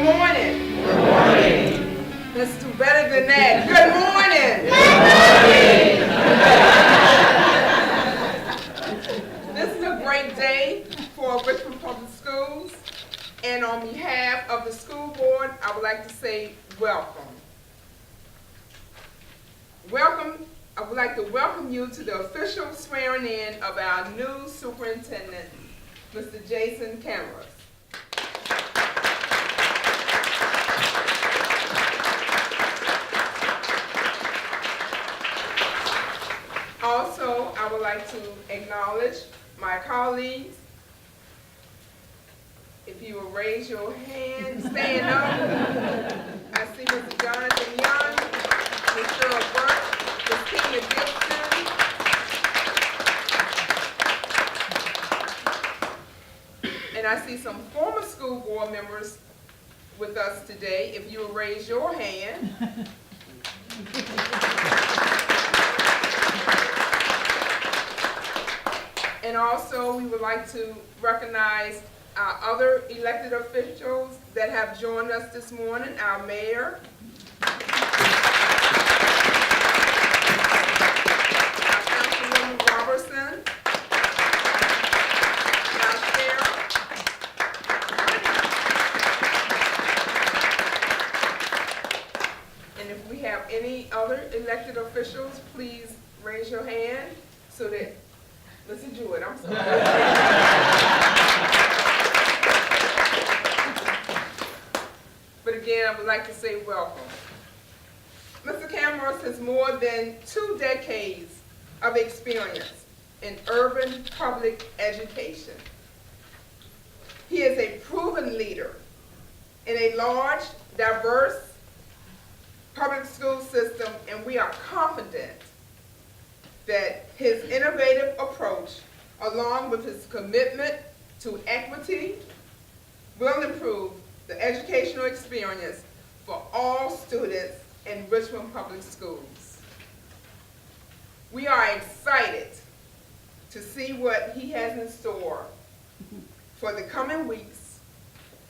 morning. Good morning. Let's do better than that. Good morning. This is a great day for Richmond Public Schools. And on behalf of the school board, I would like to say welcome. I would like to welcome you to the official swearing in of our new superintendent, Mr. Jason Kamras. Also, I would like to acknowledge my colleagues. If you will raise your hand, stand up. I see Mr. Jonathan Young, Mr. Burke, Ms. Kenya Gibson. And I see some former school board members with us today. If you will raise your hand. And also, we would like to recognize our other elected officials that have joined us this morning, our mayor, our Councilwoman Robertson, our sheriff, and if we have any other elected officials, please raise your hand so that, listen to it, I'm sorry. But again, I would like to say welcome. Mr. Kamras has more than 2 decades of experience in urban public education. He is a proven leader in a large, diverse public school system, and we are confident that his innovative approach, along with his commitment to equity, will improve the educational experience for all students in Richmond Public Schools. We are excited to see what he has in store for the coming weeks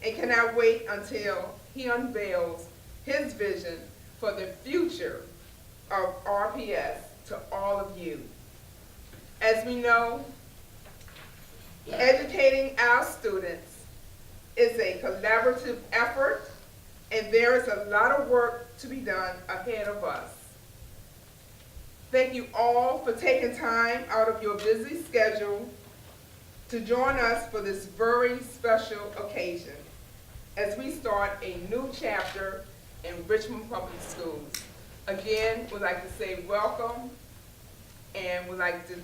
and cannot wait until he unveils his vision for the future of RPS to all of you. As we know, educating our students is a collaborative effort, and there is a lot of work to be done ahead of us. Thank you all for taking time out of your busy schedule to join us for this very special occasion as we start a new chapter in Richmond Public Schools. Again, we'd like to say welcome, and we'd like to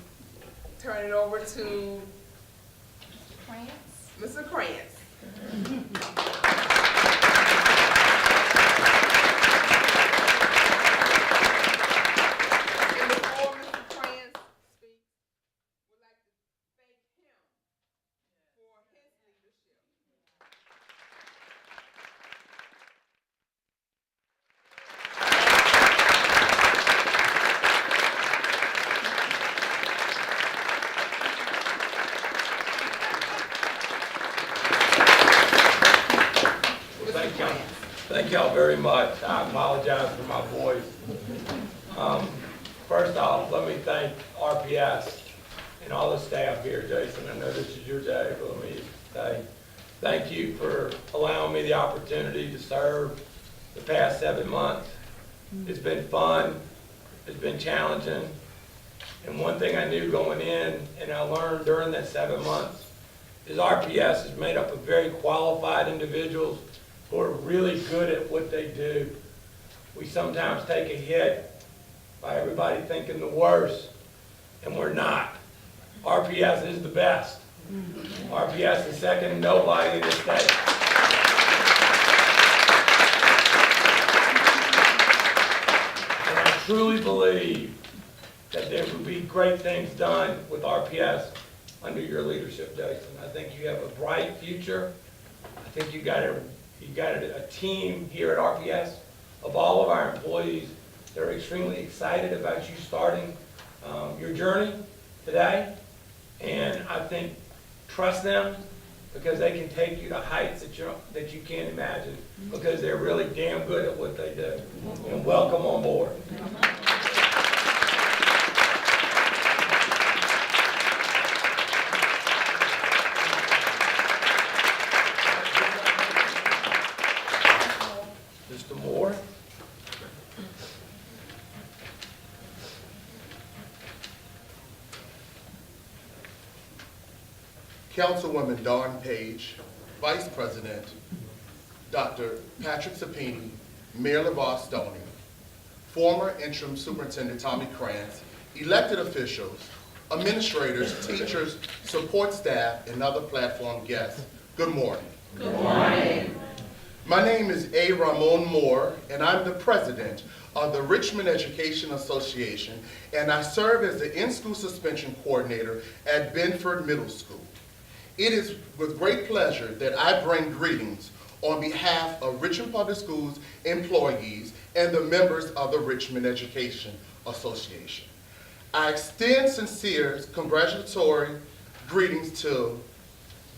turn it over to Mr. Kranz. And before Mr. Kranz speaks, we'd like to thank him for his leadership. Thank y'all very much. I apologize for my voice. First off, let me thank RPS and all the staff here. Jason, I know this is your day, but let me say thank you for allowing me the opportunity to serve the past 7 months. It's been fun. It's been challenging. And one thing I knew going in, and I learned during that 7 months, is RPS is made up of very qualified individuals who are really good at what they do. We sometimes take a hit by everybody thinking the worst, and we're not. RPS is the best. RPS is second to nobody in this state. And I truly believe that there will be great things done with RPS under your leadership, Jason. I think you have a bright future. I think you got a team here at RPS of all of our employees that are extremely excited about you starting your journey today. And I think trust them, because they can take you to heights that you can't imagine, because they're really damn good at what they do. And welcome on board. Mr. Moore. Councilwoman Dawn Page, Vice President, Dr. Patrick Sapini, Mayor LaVar Stoney, former interim Superintendent Tommy Kranz, elected officials, administrators, teachers, support staff, and other platform guests, good morning. Good morning. My name is A. Ramone Moore, and I'm the president of the Richmond Education Association, and I serve as the in-school suspension coordinator at Binford Middle School. It is with great pleasure that I bring greetings on behalf of Richmond Public Schools employees and the members of the Richmond Education Association. I extend sincere congratulatory greetings to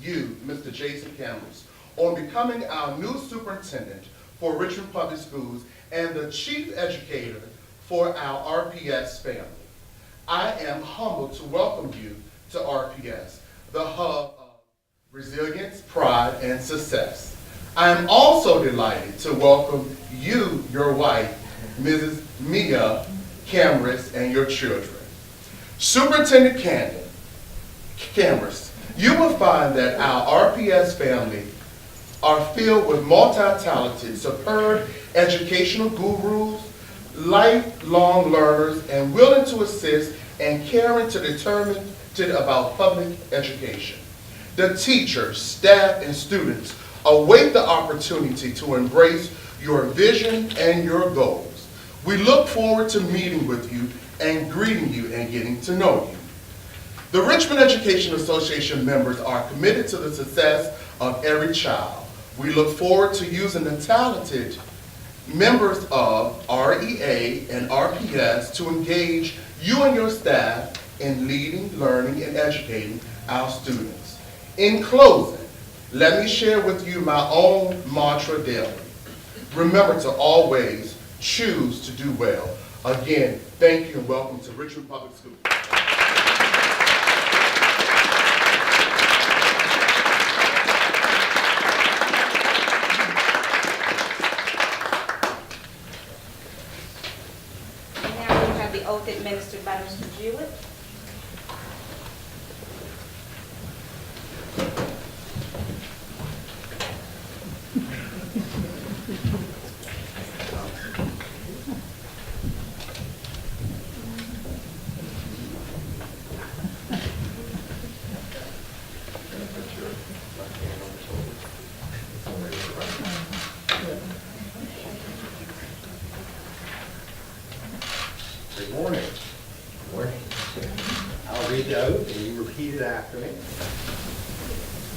you, Mr. Jason Kamras, on becoming our new superintendent for Richmond Public Schools and the chief educator for our RPS family. I am humbled to welcome you to RPS, the hub of resilience, pride, and success. I am also delighted to welcome you, your wife, Mrs. Mia Kamras, and your children. Superintendent Kamras, you will find that our RPS family are filled with multi-talented, superb educational gurus, lifelong learners, and willing to assist and caring to determined about public education. The teachers, staff, and students await the opportunity to embrace your vision and your goals. We look forward to meeting with you and greeting you and getting to know you. The Richmond Education Association members are committed to the success of every child. We look forward to using the talented members of REA and RPS to engage you and your staff in leading, learning, and educating our students. In closing, let me share with you my own mantra daily. Remember to always choose to do well. Again, thank you and welcome to Richmond Public Schools. And now we have the oath administered by Mr. Jewett. Good morning. Good morning. I'll read the oath and you repeat it after me.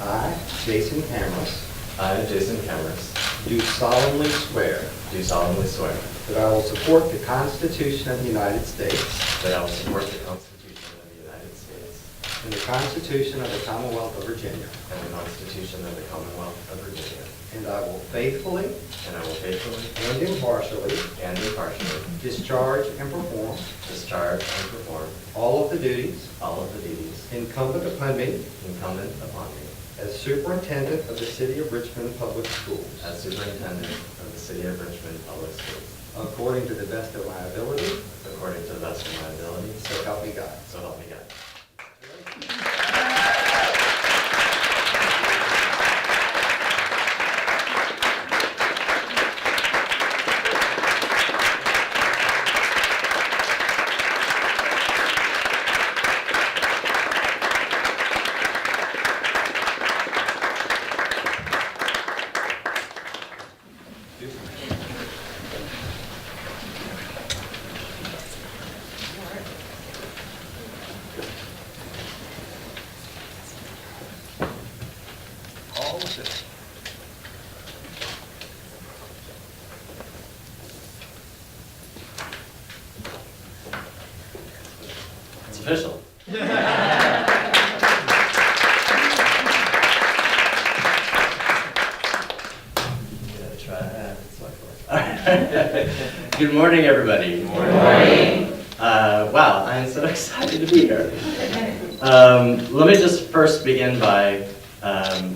I, Jason Kamras, I, Jason Kamras, do solemnly swear do solemnly swear that I will support the Constitution of the United States that I will support the Constitution of the United States and the Constitution of the Commonwealth of Virginia, and the Constitution of the Commonwealth of Virginia, and I will faithfully and I will faithfully and impartially and impartially discharge and perform discharge and perform all of the duties all of the duties incumbent upon me incumbent upon me as Superintendent of the City of Richmond Public Schools, as Superintendent of the City of Richmond Public Schools, according to the best of my ability, according to the best of my ability, so help me God. so help me God. All of this. It's official. Good morning, everybody. Good morning. Wow, I am so excited to be here. Let me just first begin by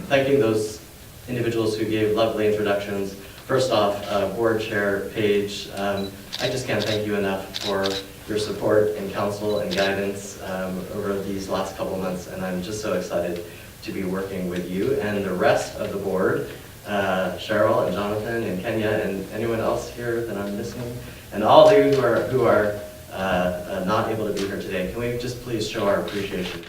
thanking those individuals who gave lovely introductions. First off, Board Chair Page, I just can't thank you enough for your support and counsel and guidance over these last couple months, and I'm just so excited to be working with you and the rest of the board, Cheryl and Jonathan and Kenya and anyone else here that I'm missing, and all of you who are not able to be here today. Can we just please show our appreciation?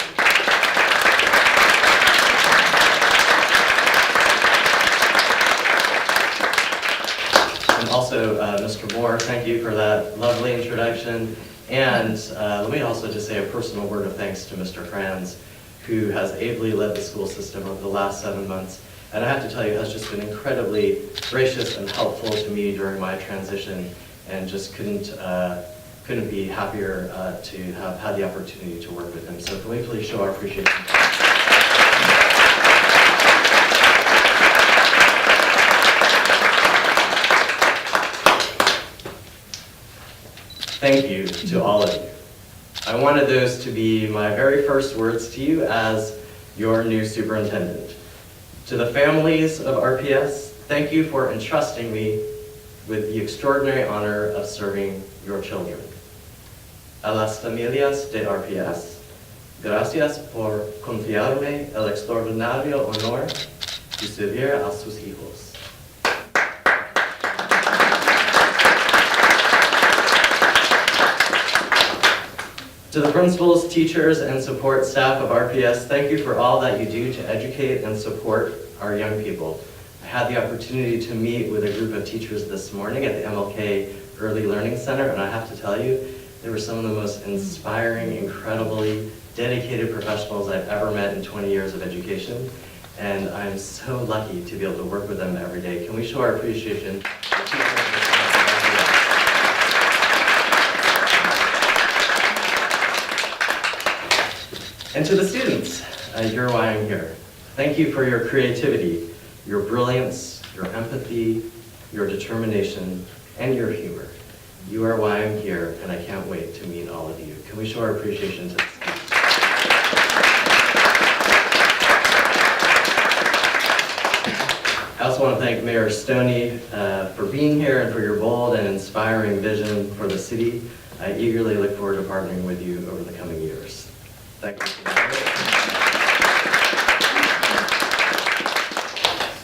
And also, Mr. Moore, thank you for that lovely introduction. And let me also just say a personal word of thanks to Mr. Kranz, who has ably led the school system over the last 7 months. And I have to tell you, has just been incredibly gracious and helpful to me during my transition, and just couldn't be happier to have had the opportunity to work with him. So can we please show our appreciation? Thank you to all of you. I wanted those to be my very first words to you as your new superintendent. To the families of RPS, thank you for entrusting me with the extraordinary honor of serving your children. A las familias de RPS, gracias por confiarme el extraordinario honor de servir a sus hijos. To the principals, teachers, and support staff of RPS, thank you for all that you do to educate and support our young people. I had the opportunity to meet with a group of teachers this morning at the MLK Early Learning Center, and I have to tell you, they were some of the most inspiring, incredibly dedicated professionals I've ever met in 20 years of education, and I'm so lucky to be able to work with them every day. Can we show our appreciation? And to the students, you're why I'm here. Thank you for your creativity, your brilliance, your empathy, your determination, and your humor. You are why I'm here, and I can't wait to meet all of you. Can we show our appreciation to the students? I also want to thank Mayor Stoney for being here and for your bold and inspiring vision for the city. I eagerly look forward to partnering with you over the coming years. Thank you.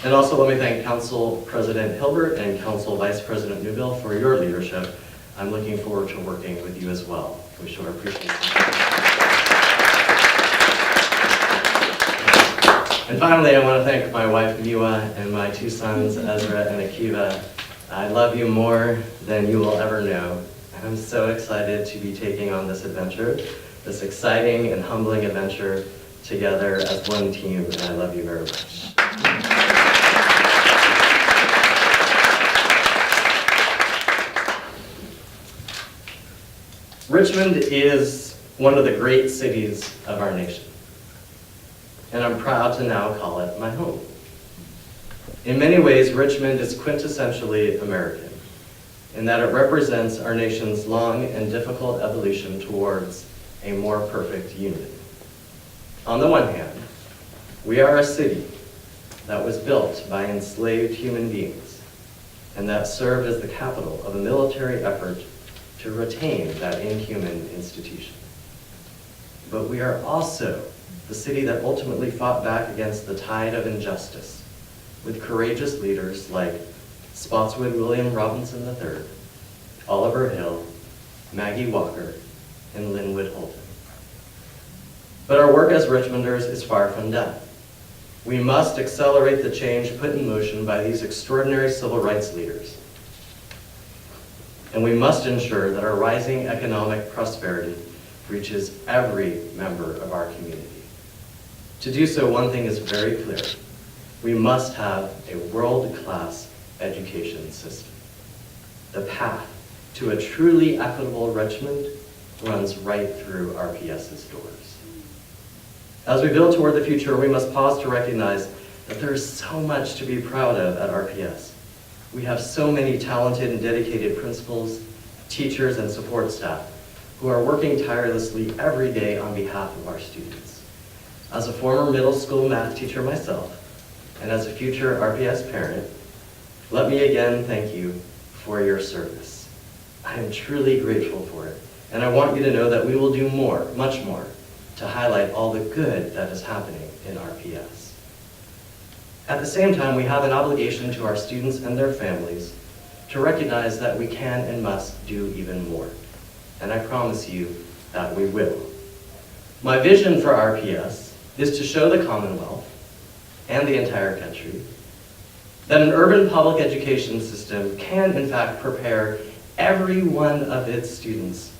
And also let me thank Council President Hilbert and Council Vice President Newbill for your leadership. I'm looking forward to working with you as well. We show our appreciation. And finally, I want to thank my wife, Miwa, and my 2 sons, Ezra and Akiva. I love you more than you will ever know. And I'm so excited to be taking on this adventure, this exciting and humbling adventure together as one team, and I love you very much. Richmond is one of the great cities of our nation, and I'm proud to now call it my home. In many ways, Richmond is quintessentially American, in that it represents our nation's long and difficult evolution towards a more perfect union. On the one hand, we are a city that was built by enslaved human beings and that served as the capital of a military effort to retain that inhuman institution. But we are also the city that ultimately fought back against the tide of injustice with courageous leaders like Spotswood William Robinson III, Oliver Hill, Maggie Walker, and Linwood Holden. But our work as Richmonders is far from done. We must accelerate the change put in motion by these extraordinary civil rights leaders. And we must ensure that our rising economic prosperity reaches every member of our community. To do so, one thing is very clear. We must have a world-class education system. The path to a truly equitable Richmond runs right through RPS's doors. As we build toward the future, we must pause to recognize that there is so much to be proud of at RPS. We have so many talented and dedicated principals, teachers, and support staff who are working tirelessly every day on behalf of our students. As a former middle school math teacher myself, and as a future RPS parent, let me again thank you for your service. I am truly grateful for it, and I want you to know that we will do more, much more, to highlight all the good that is happening in RPS. At the same time, we have an obligation to our students and their families to recognize that we can and must do even more, and I promise you that we will. My vision for RPS is to show the Commonwealth and the entire country that an urban public education system can in fact prepare every one of its students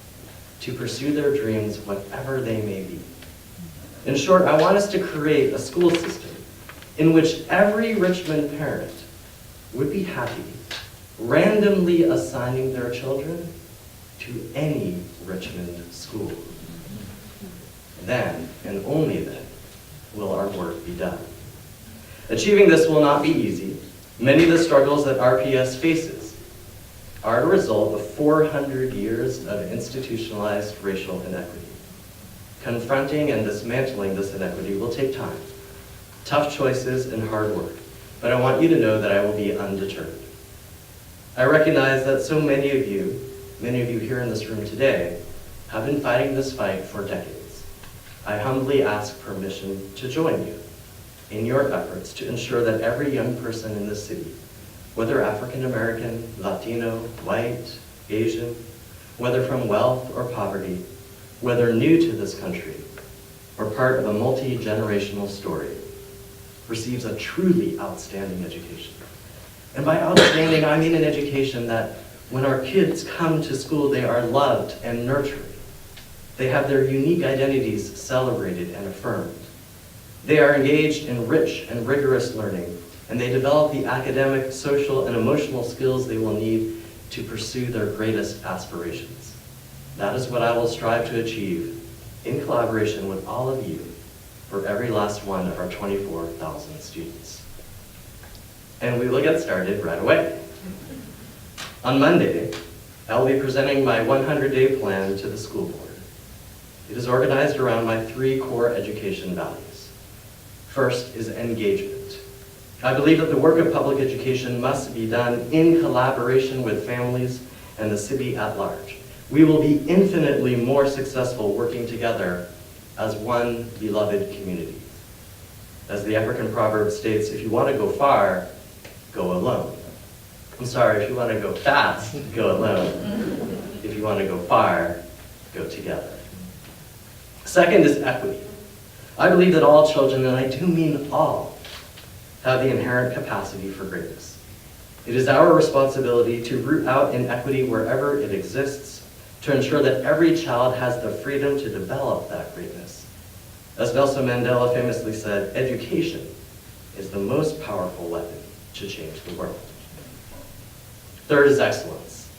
to pursue their dreams, whatever they may be. In short, I want us to create a school system in which every Richmond parent would be happy randomly assigning their children to any Richmond school. Then, and only then, will our work be done. Achieving this will not be easy. Many of the struggles that RPS faces are a result of 400 years of institutionalized racial inequity. Confronting and dismantling this inequity will take time, tough choices, and hard work, but I want you to know that I will be undeterred. I recognize that so many of you here in this room today, have been fighting this fight for decades. I humbly ask permission to join you in your efforts to ensure that every young person in this city, whether African American, Latino, white, Asian, whether from wealth or poverty, whether new to this country or part of a multi-generational story, receives a truly outstanding education. And by outstanding, I mean an education that when our kids come to school, they are loved and nurtured. They have their unique identities celebrated and affirmed. They are engaged in rich and rigorous learning, and they develop the academic, social, and emotional skills they will need to pursue their greatest aspirations. That is what I will strive to achieve in collaboration with all of you for every last one of our 24,000 students. And we will get started right away. On Monday, I will be presenting my 100-day plan to the school board. It is organized around my 3 core education values. First is engagement. I believe that the work of public education must be done in collaboration with families and the city at large. We will be infinitely more successful working together as one beloved community. As the African proverb states, if you want to go far, go alone. I'm sorry, if you want to go fast, go alone. If you want to go far, go together. Second is equity. I believe that all children, and I do mean all, have the inherent capacity for greatness. It is our responsibility to root out inequity wherever it exists, to ensure that every child has the freedom to develop that greatness. As Nelson Mandela famously said, education is the most powerful weapon to change the world. Third is excellence.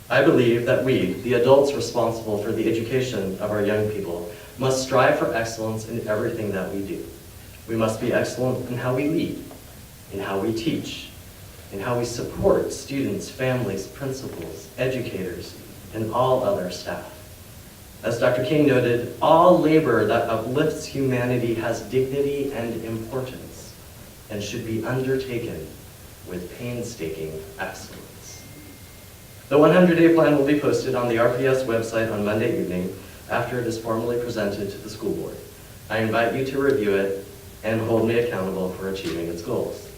I believe that we, the adults responsible for the education of our young people, must strive for excellence in everything that we do. We must be excellent in how we lead, in how we teach, in how we support students, families, principals, educators, and all other staff. As Dr. King noted, all labor that uplifts humanity has dignity and importance and should be undertaken with painstaking excellence. The 100-day plan will be posted on the RPS website on Monday evening after it is formally presented to the school board. I invite you to review it and hold me accountable for achieving its goals.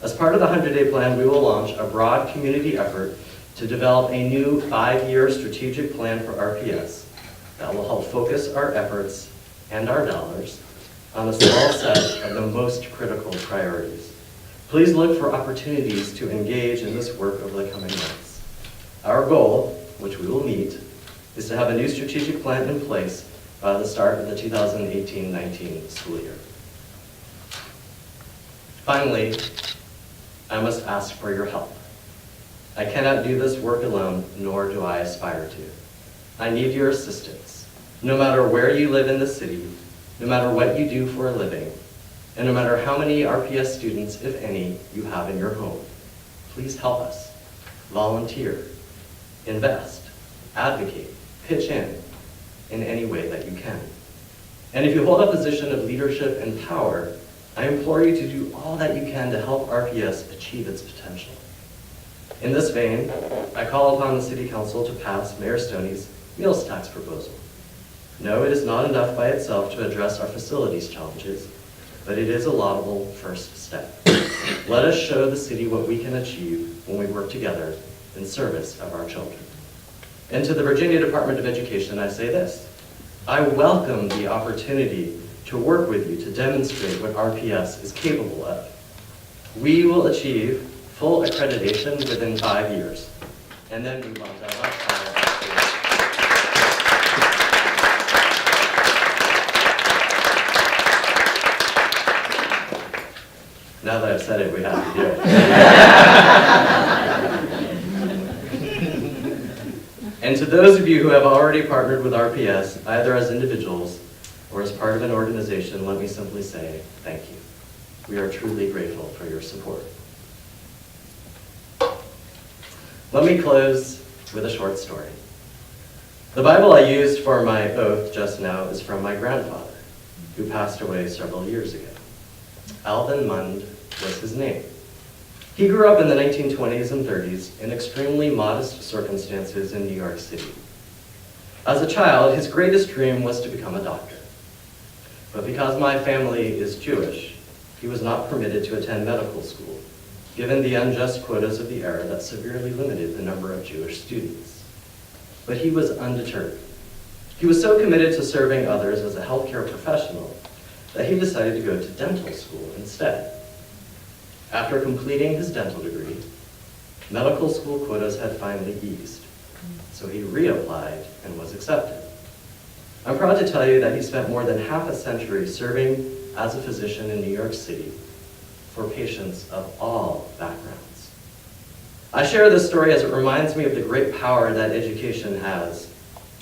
As part of the 100-day plan, we will launch a broad community effort to develop a new 5-year strategic plan for RPS that will help focus our efforts and our dollars on a small set of the most critical priorities. Please look for opportunities to engage in this work over the coming months. Our goal, which we will meet, is to have a new strategic plan in place by the start of the 2018-19 school year. Finally, I must ask for your help. I cannot do this work alone, nor do I aspire to. I need your assistance, no matter where you live in the city, no matter what you do for a living, and no matter how many RPS students, if any, you have in your home. please help us. Volunteer, invest, advocate, pitch in any way that you can. And if you hold a position of leadership and power, I implore you to do all that you can to help RPS achieve its potential. In this vein, I call upon the City Council to pass Mayor Stoney's meals tax proposal. No, it is not enough by itself to address our facilities challenges, but it is a laudable first step. Let us show the city what we can achieve when we work together in service of our children. And to the Virginia Department of Education, I say this: I welcome the opportunity to work with you to demonstrate what RPS is capable of. We will achieve full accreditation within 5 years, and then move on to our last part. Now that I've said it, we have to do it. And to those of you who have already partnered with RPS, either as individuals or as part of an organization, let me simply say thank you. We are truly grateful for your support. Let me close with a short story. The Bible I used for my oath just now is from my grandfather, who passed away several years ago. Alvin Mund was his name. He grew up in the 1920s and 30s in extremely modest circumstances in New York City. As a child, his greatest dream was to become a doctor. But because my family is Jewish, he was not permitted to attend medical school, given the unjust quotas of the era that severely limited the number of Jewish students. But he was undeterred. He was so committed to serving others as a healthcare professional that he decided to go to dental school instead. After completing his dental degree, medical school quotas had finally eased, so he reapplied and was accepted. I'm proud to tell you that he spent more than half a century serving as a physician in New York City for patients of all backgrounds. I share this story as it reminds me of the great power that education has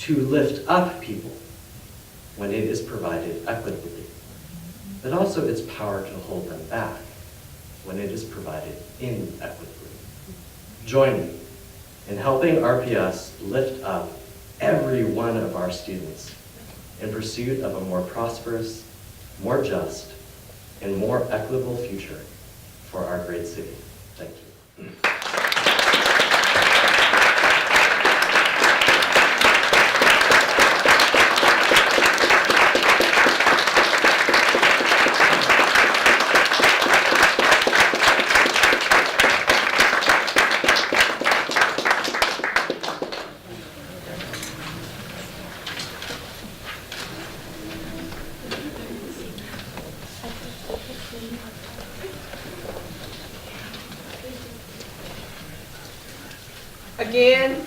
to lift up people when it is provided equitably, but also its power to hold them back when it is provided inequitably. Join me in helping RPS lift up every one of our students in pursuit of a more prosperous, more just, and more equitable future for our great city. Thank you. Again,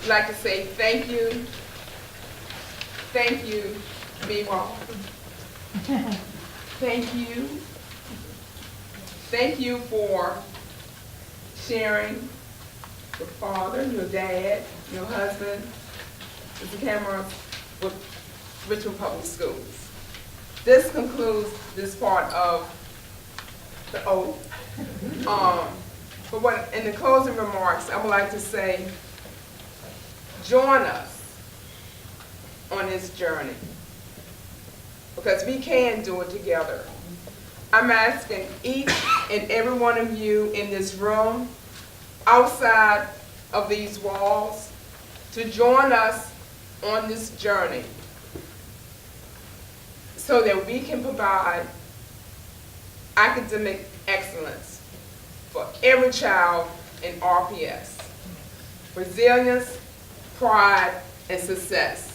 I'd like to say thank you. Thank you, B-Wall. Thank you. Thank you for sharing your father, your dad, your husband, Mr. Kamras, with Richmond Public Schools. This concludes this part of the oath. But in the closing remarks, I would like to say, join us on this journey, because we can do it together. I'm asking each and every one of you in this room, outside of these walls, to join us on this journey so that we can provide academic excellence for every child in RPS. Resilience, pride, and success.